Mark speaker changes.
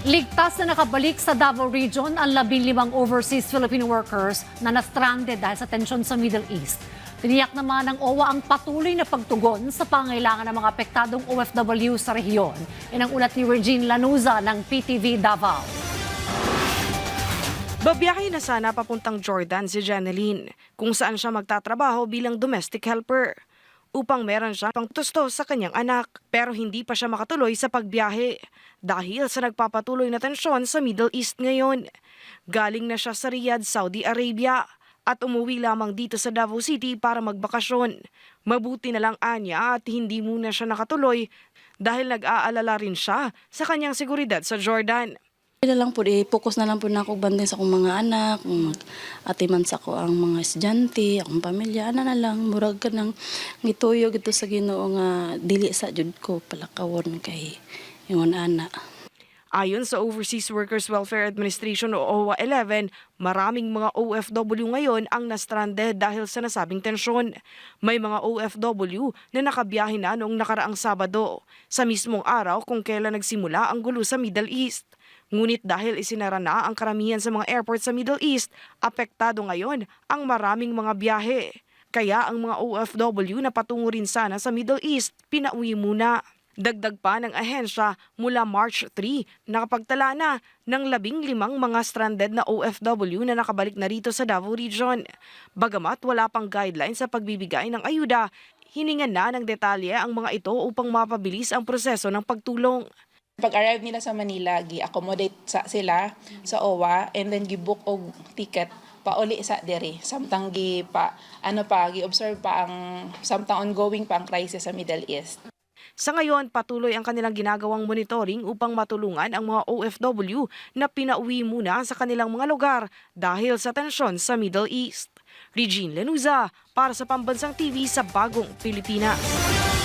Speaker 1: Ligtas na nakabalik sa Davao Region ang 15 overseas Filipino workers na na-stranded dahil sa tensyon sa Middle East. Tiniyak naman ng OWA ang patuloy na pagtugon sa pangailangan ng mga apektadong OFW sa rehiyon. Yan ang ulat ni Regine Lanuza ng PTV Davao.
Speaker 2: Babiyahe na sana papuntang Jordan si Janeline, kung saan siya magtatrabaho bilang domestic helper, upang meron siya pang tusto sa kanyang anak. Pero hindi pa siya makatuloy sa pagbiyahe dahil sa nagpapatuloy na tensyon sa Middle East ngayon. Galing na siya sa Riyadh, Saudi Arabia at umuwi lamang dito sa Davao City para magbakasyon. Mabuti na lang anya at hindi muna siya nakatuloy dahil nag-aalala rin siya sa kanyang seguridad sa Jordan.
Speaker 3: Na lang po, focus na lang po na ako banding sa akong mga anak, atiman sa ko ang mga estudyante, akong pamilya, na lang, murag ka nang gituyo gito sa Ginoo nga dili sa jud ko palakawon kay ingon ana.
Speaker 2: Ayon sa Overseas Workers Welfare Administration o OWA 11, maraming mga OFW ngayon ang na-stranded dahil sa nasabing tensyon. May mga OFW na nakabiyahe na noong nakaraang Sabado, sa mismong araw kung kailan nagsimula ang gulo sa Middle East. Ngunit dahil isinara na ang karamihan sa mga airport sa Middle East, apektado ngayon ang maraming mga biyahe. Kaya ang mga OFW na patungo rin sana sa Middle East, pinauwi muna. Dagdag pa ng ahensya, mula March 3, nakapagtala na ng 15 mga stranded na OFW na nakabalik na rito sa Davao Region. Bagamat wala pang guidelines sa pagbibigay ng ayuda, hiningan na ng detalye ang mga ito upang mapabilis ang proseso ng pagtulong.
Speaker 4: Pag-arrive nila sa Manila, gi-accommodate sila sa OWA and then gi-book og ticket pauli sa dere. Samtang gi-observe pa ang samtang ongoing pa ang crisis sa Middle East.
Speaker 2: Sa ngayon, patuloy ang kanilang ginagawang monitoring upang matulungan ang mga OFW na pinauwi muna sa kanilang mga lugar dahil sa tensyon sa Middle East. Regine Lanuza para sa Pambansang TV sa Bagong Pilipinas.